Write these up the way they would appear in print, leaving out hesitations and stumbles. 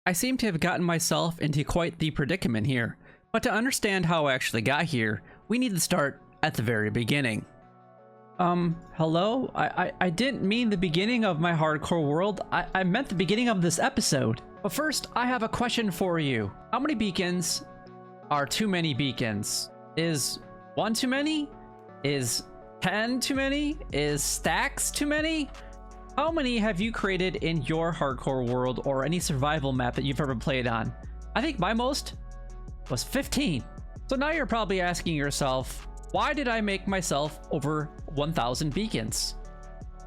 I seem to have gotten myself into quite the predicament here, but to understand how I actually got here, we need to start at the very beginning. Hello? I didn't mean the beginning of my hardcore world, I meant the beginning of this episode. But first, I have a question for you. How many beacons are too many beacons? Is 1 too many? Is 10 too many? Is stacks too many? How many have you created in your hardcore world or any survival map that you've ever played on? I think my most was 15. So now you're probably asking yourself, why did I make myself over 1,000 beacons?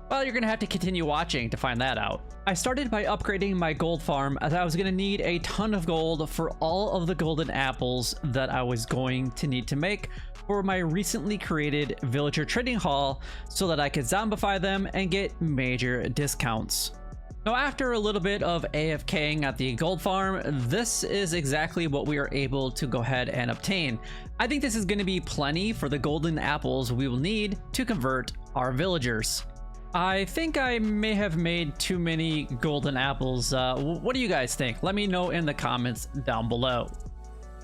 Well, you're gonna have to continue watching to find that out. I started by upgrading my gold farm as I was gonna need a ton of gold for all of the golden apples that I was going to need to make for my recently created villager trading hall so that I could zombify them and get major discounts. Now, after a little bit of AFKing at the gold farm, this is exactly what we are able to go ahead and obtain. I think this is going to be plenty for the golden apples we will need to convert our villagers. I think I may have made too many golden apples. What do you guys think? Let me know in the comments down below.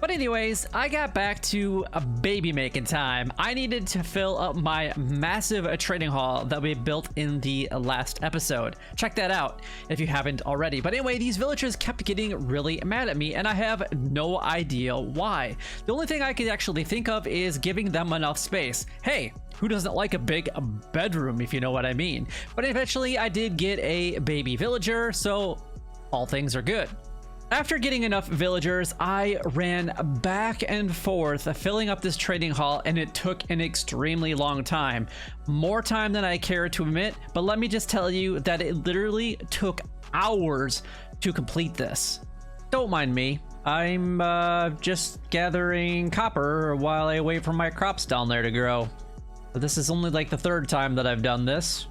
But anyways, I got back to baby making time. I needed to fill up my massive trading hall that we built in the last episode. Check that out if you haven't already. But anyway, these villagers kept getting really mad at me and I have no idea why. The only thing I could actually think of is giving them enough space. Hey, who doesn't like a big bedroom, if you know what I mean? But eventually I did get a baby villager, so all things are good. After getting enough villagers, I ran back and forth filling up this trading hall, and it took an extremely long time. More time than I care to admit, but let me just tell you that it literally took hours to complete this. Don't mind me. I'm just gathering copper while I wait for my crops down there to grow. But this is only like the 3rd time that I've done this.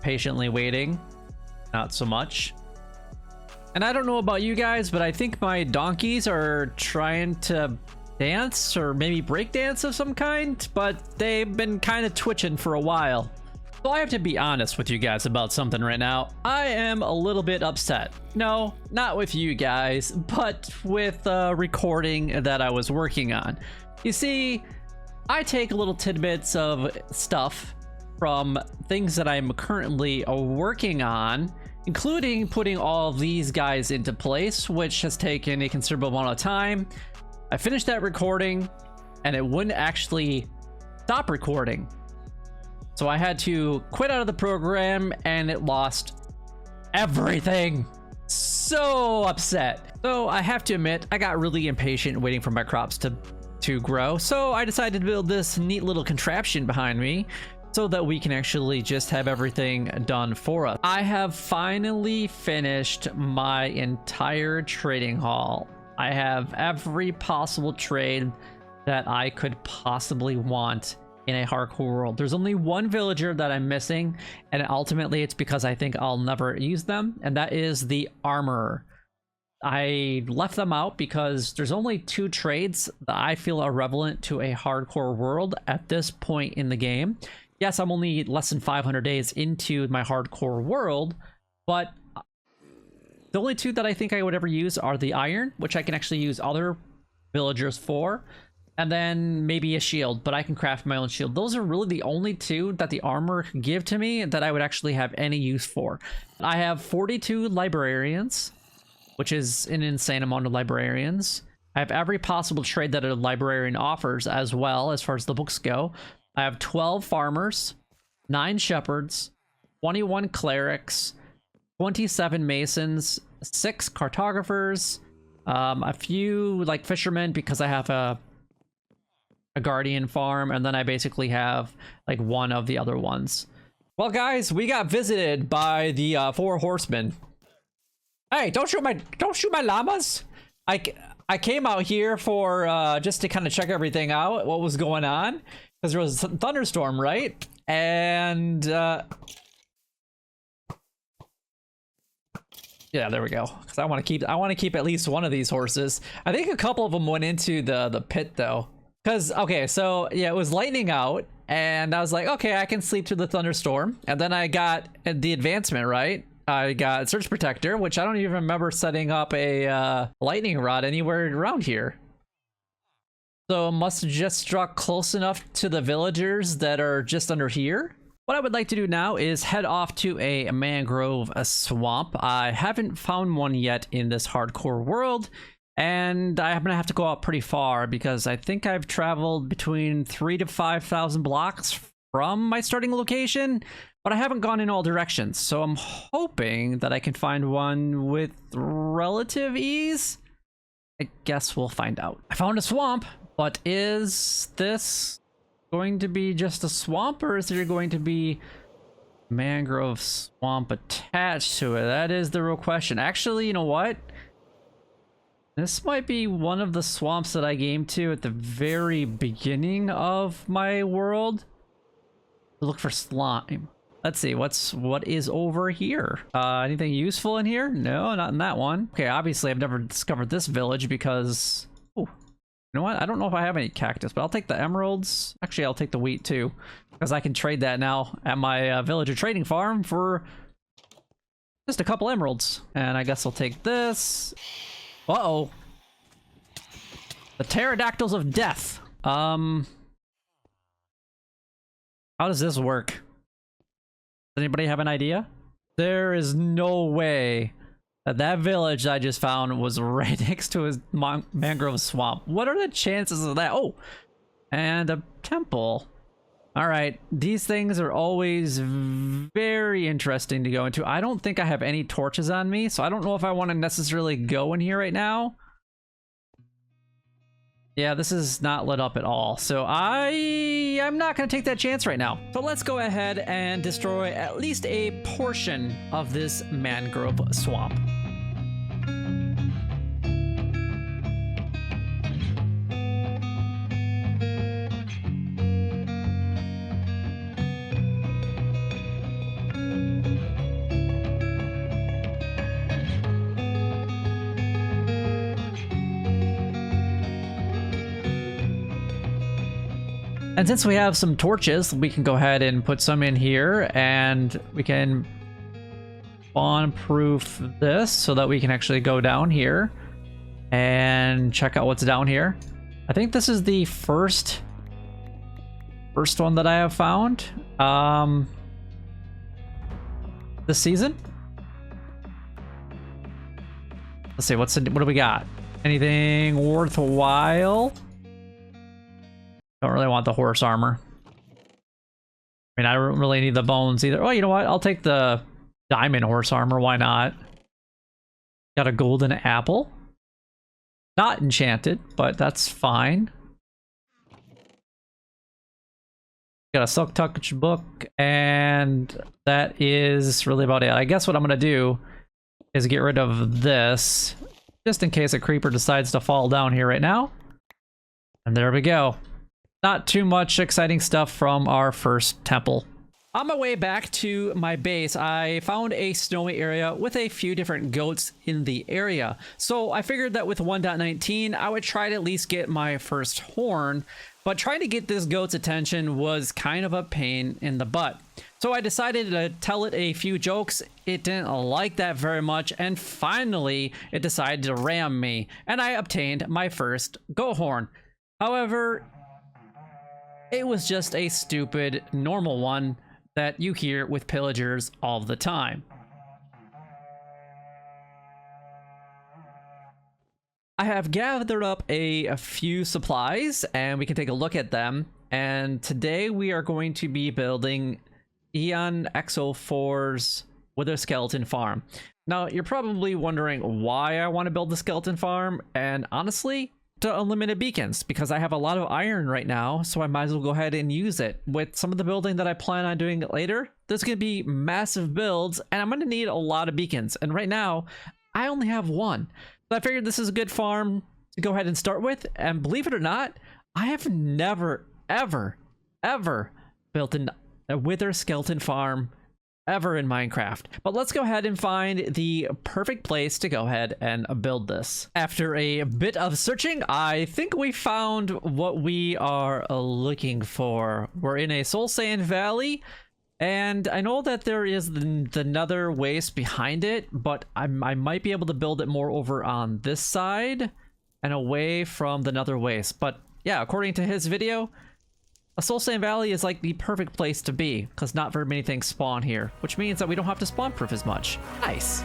Patiently waiting. Not so much. And I don't know about you guys, but I think my donkeys are trying to dance or maybe break dance of some kind, but they've been kind of twitching for a while. So I have to be honest with you guys about something right now. I am a little bit upset. No, not with you guys, but with recording that I was working on. You see, I take little tidbits of stuff from things that I'm currently working on, including putting all of these guys into place, which has taken a considerable amount of time. I finished that recording and it wouldn't actually stop recording. So I had to quit out of the program and it lost everything. So upset. So I have to admit, I got really impatient waiting for my crops to grow. So I decided to build this neat little contraption behind me so that we can actually just have everything done for us. I have finally finished my entire trading hall. I have every possible trade that I could possibly want in a hardcore world. There's only one villager that I'm missing, and ultimately it's because I think I'll never use them, and that is the armorer. I left them out because there's only 2 trades that I feel are relevant to a hardcore world at this point in the game. Yes, I'm only less than 500 days into my hardcore world, but the only 2 that I think I would ever use are the iron, which I can actually use other villagers for, and then maybe a shield, but I can craft my own shield. Those are really the only 2 that the armor can give to me that I would actually have any use for. I have 42 librarians, which is an insane amount of librarians. I have every possible trade that a librarian offers as well, as far as the books go. I have 12 farmers, 9 shepherds, 21 clerics, 27 masons, 6 cartographers, a few like fishermen because I have a guardian farm, and then I basically have like 1 of the other ones. Well, guys, we got visited by the 4 horsemen. Hey, don't shoot my llamas. I came out here for just to kind of check everything out, what was going on. Because there was a thunderstorm, right? And yeah, there we go. Because I want to keep at least one of these horses. I think a couple of them went into the pit though. Because okay, so yeah, it was lightning out, and I was like, okay, I can sleep through the thunderstorm. And then I got the advancement, right? I got Surge Protector, which I don't even remember setting up a lightning rod anywhere around here. So it must have just struck close enough to the villagers that are just under here. What I would like to do now is head off to a mangrove swamp. I haven't found one yet in this hardcore world, and I'm gonna have to go out pretty far because I think I've traveled between 3,000 to 5,000 blocks from my starting location, but I haven't gone in all directions. So I'm hoping that I can find one with relative ease. I guess we'll find out. I found a swamp, but is this going to be just a swamp, or is there going to be mangrove swamp attached to it? That is the real question. Actually, you know what? This might be one of the swamps that I came to at the very beginning of my world. Look for slime. Let's see, what is over here? Anything useful in here? No, not in that one. Okay, obviously I've never discovered this village because... Ooh. You know what? I don't know if I have any cactus, but I'll take the emeralds. Actually, I'll take the wheat too, because I can trade that now at my villager trading farm for just a couple emeralds. And I guess I'll take this. Uh-oh. The pterodactyls of death. How does this work? Does anybody have an idea? There is no way that village I just found was right next to his mangrove swamp. What are the chances of that? Oh, and a temple. All right, these things are always very interesting to go into. I don't think I have any torches on me, so I don't know if I want to necessarily go in here right now. Yeah, this is not lit up at all, so I'm not going to take that chance right now. So let's go ahead and destroy at least a portion of this mangrove swamp. And since we have some torches, we can go ahead and put some in here, and we can spawn-proof this so that we can actually go down here and check out what's down here. I think this is the first one that I have found this season. Let's see, what do we got? Anything worthwhile? Don't really want the horse armor. I mean, I don't really need the bones either. Oh, you know what? I'll take the diamond horse armor. Why not? Got a golden apple. Not enchanted, but that's fine. Got a silk touch book, and that is really about it. I guess what I'm gonna do is get rid of this, just in case a creeper decides to fall down here right now. And there we go. Not too much exciting stuff from our first temple. On my way back to my base, I found a snowy area with a few different goats in the area. So I figured that with 1.19, I would try to at least get my first horn, but trying to get this goat's attention was kind of a pain in the butt. So I decided to tell it a few jokes. It didn't like that very much, and finally it decided to ram me, and I obtained my first goat horn. However, it was just a stupid, normal one that you hear with pillagers all the time. I have gathered up a few supplies, and we can take a look at them. And today we are going to be building Eon Exo4's Wither Skeleton Farm. Now, you're probably wondering why I want to build the skeleton farm, and honestly, to unlimited beacons, because I have a lot of iron right now, so I might as well go ahead and use it. With some of the building that I plan on doing later, there's going to be massive builds, and I'm going to need a lot of beacons. And right now, I only have one. So I figured this is a good farm to go ahead and start with. And believe it or not, I have never, ever built a Wither skeleton farm ever in Minecraft. But let's go ahead and find the perfect place to go ahead and build this. After a bit of searching, I think we found what we are looking for. We're in a soul sand valley, And I know that there is the nether waste behind it, but I might be able to build it more over on this side and away from the nether waste. But yeah, according to his video, a Soul Sand Valley is like the perfect place to be because not very many things spawn here, which means that we don't have to spawn proof as much. Nice.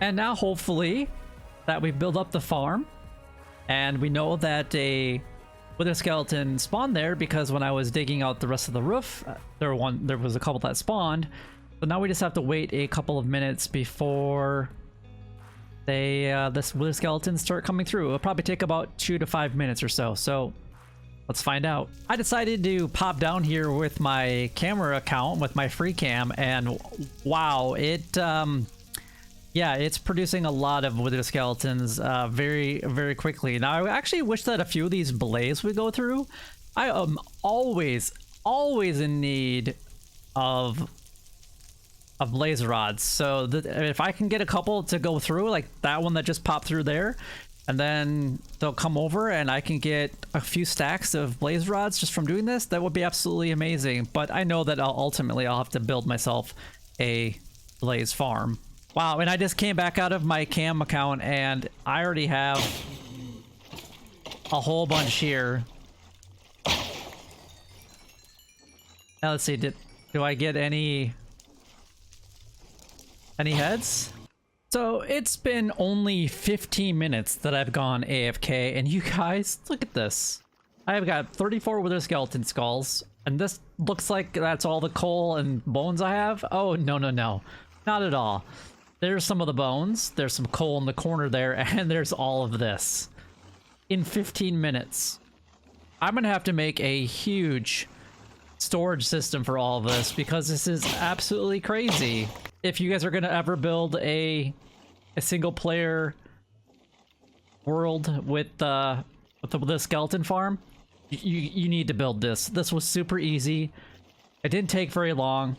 And now hopefully that we build up the farm, and we know that a wither skeleton spawned there because when I was digging out the rest of the roof, there was a couple that spawned. So now we just have to wait a couple of minutes before this wither skeletons start coming through. It'll probably take about 2 to 5 minutes or so. So let's find out. I decided to pop down here with my camera account with my free cam, and wow, yeah, it's producing a lot of wither skeletons very, very quickly. Now, I actually wish that a few of these blaze would go through. I am always in need of blaze rods. So if I can get a couple to go through, like that one that just popped through there, and then they'll come over and I can get a few stacks of blaze rods just from doing this, that would be absolutely amazing. But I know that ultimately I'll have to build myself a blaze farm. Wow, and I just came back out of my cam account and I already have a whole bunch here. Now let's see, do I get any heads? So it's been only 15 minutes that I've gone AFK, and you guys, look at this. I've got 34 wither skeleton skulls, and this looks like that's all the coal and bones I have. Oh, no, not at all. There's some of the bones, there's some coal in the corner there, and there's all of this. In 15 minutes. I'm gonna have to make a huge storage system for all of this because this is absolutely crazy. If you guys are gonna ever build a single player world with the skeleton farm, you need to build this. This was super easy. It didn't take very long.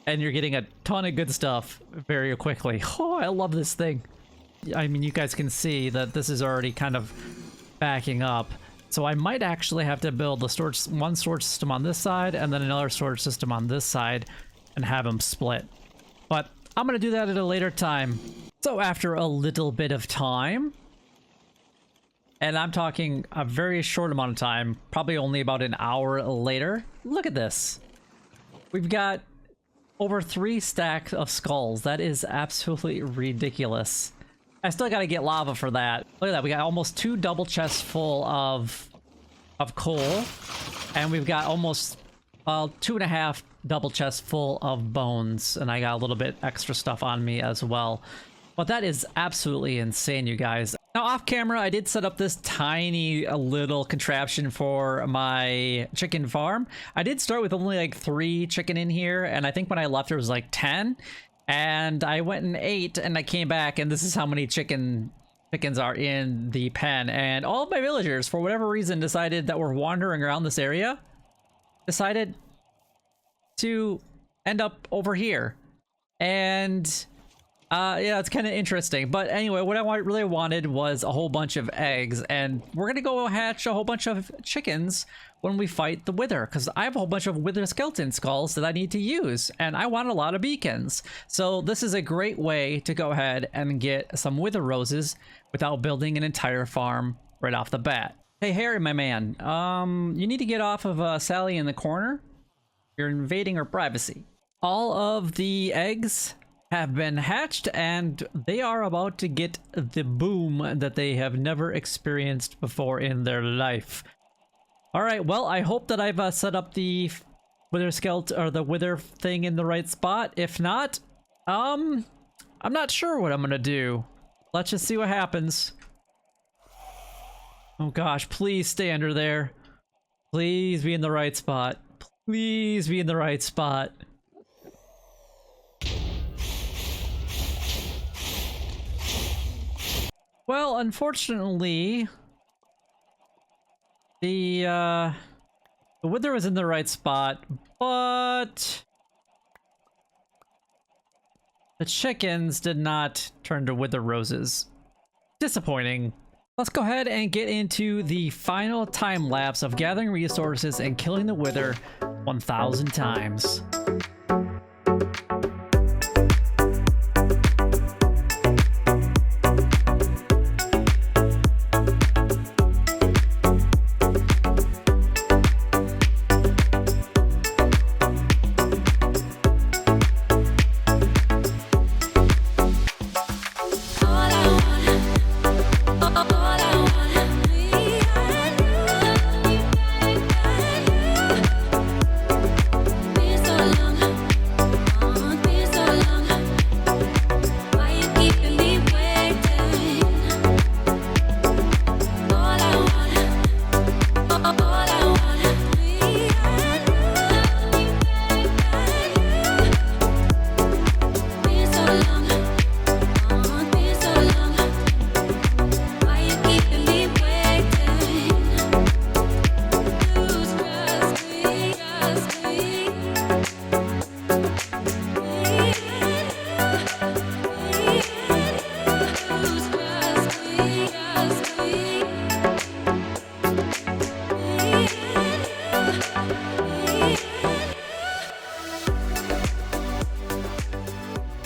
And you're getting a ton of good stuff very quickly. Oh, I love this thing. I mean, you guys can see that this is already kind of backing up. So I might actually have to build one storage system on this side and then another storage system on this side and have them split. But I'm going to do that at a later time. So after a little bit of time, and I'm talking a very short amount of time, probably only about an hour later, look at this. We've got over 3 stacks of skulls. That is absolutely ridiculous. I still gotta get lava for that. Look at that, we got almost 2 double chests full of coal, and we've got almost 2.5 double chests full of bones, and I got a little bit extra stuff on me as well. But that is absolutely insane, you guys. Now, off camera, I did set up this tiny little contraption for my chicken farm. I did start with only like 3 chicken in here, and I think when I left there was like 10. And I went and ate, and I came back, and this is how many chickens are in the pen. And all of my villagers, for whatever reason, decided that were wandering around this area, decided to end up over here. And Yeah, it's kind of interesting. But anyway, what I really wanted was a whole bunch of eggs, and we're gonna go hatch a whole bunch of chickens when we fight the Wither, because I have a whole bunch of Wither skeleton skulls that I need to use, and I want a lot of beacons. So this is a great way to go ahead and get some Wither roses without building an entire farm right off the bat. Hey Harry, my man, you need to get off of Sally in the corner. You're invading her privacy. All of the eggs have been hatched, and they are about to get the boom that they have never experienced before in their life. All right, well, I hope that I've set up the Wither skeleton or the Wither thing in the right spot. If not, I'm not sure what I'm gonna do. Let's just see what happens. Oh gosh, please stay under there. Please be in the right spot. Please be in the right spot. Well, unfortunately, the Wither was in the right spot, but the chickens did not turn to Wither roses. Disappointing. Let's go ahead and get into the final time lapse of gathering resources and killing the Wither 1,000 times.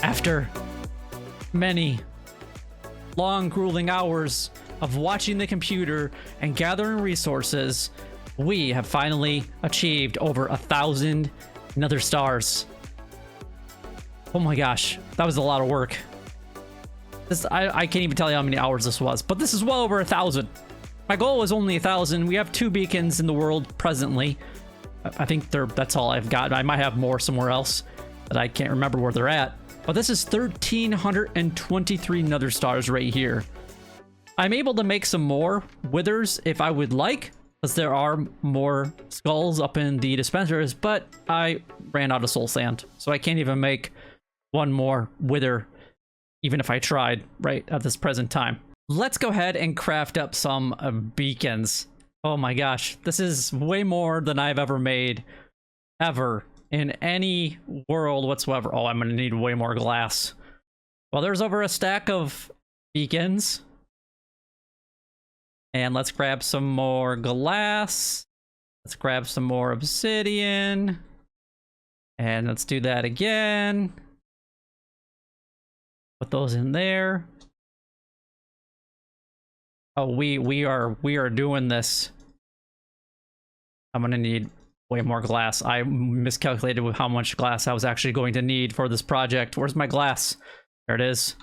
After many long, grueling hours of watching the computer and gathering resources, we have finally achieved over 1,000 nether stars. Oh my gosh, that was a lot of work. I can't even tell you how many hours this was, but this is well over 1,000. My goal was only 1,000. We have 2 beacons in the world presently. I think that's all I've got. I might have more somewhere else that I can't remember where they're at. But this is 1,323 nether stars right here. I'm able to make some more withers if I would like, because there are more skulls up in the dispensers, but I ran out of soul sand, so I can't even make one more wither, even if I tried right at this present time. Let's go ahead and craft up some beacons. Oh my gosh, this is way more than I've ever made, ever, in any world whatsoever. Oh, I'm gonna need way more glass. Well, there's over a stack of beacons. And let's grab some more glass. Let's grab some more obsidian. And let's do that again. Put those in there. Oh, we are doing this. I'm gonna need way more glass. I miscalculated with how much glass I was actually going to need for this project. Where's my glass? There it is.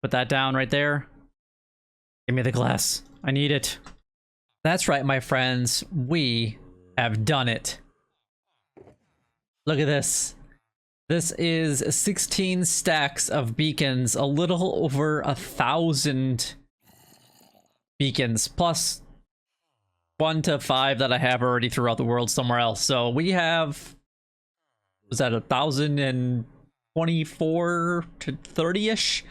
Put that down right there. Give me the glass. I need it. That's right, my friends. We have done it. Look at this. This is 16 stacks of beacons, a little over 1,000 beacons, plus 1 to 5 that I have already throughout the world somewhere else. So we have, was that 1,024 to 30-ish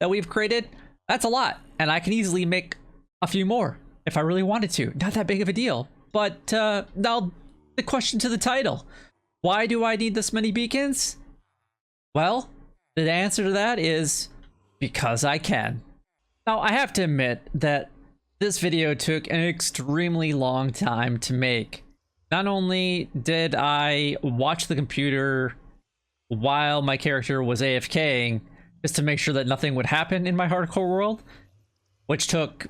that we've created? That's a lot, and I can easily make a few more if I really wanted to. Not that big of a deal. But now the question to the title. Why do I need this many beacons? Well, the answer to that is because I can. Now, I have to admit that this video took an extremely long time to make. Not only did I watch the computer while my character was AFKing, just to make sure that nothing would happen in my hardcore world, which took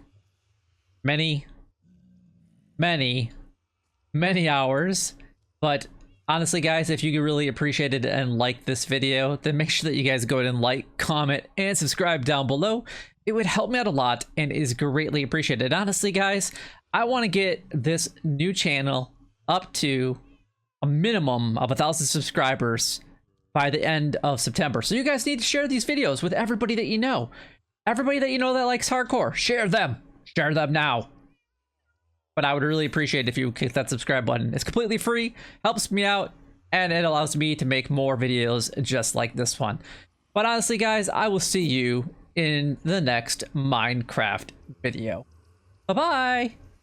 many hours. But honestly, guys, if you really appreciated and liked this video, then make sure that you guys go ahead and like, comment, and subscribe down below. It would help me out a lot and is greatly appreciated. Honestly, guys, I want to get this new channel up to a minimum of 1,000 subscribers by the end of September. So you guys need to share these videos with everybody that you know. Everybody that you know that likes hardcore. Share them. Share them now. But I would really appreciate if you click that subscribe button. It's completely free, helps me out, and it allows me to make more videos just like this one. But honestly, guys, I will see you in the next Minecraft video. Bye-bye!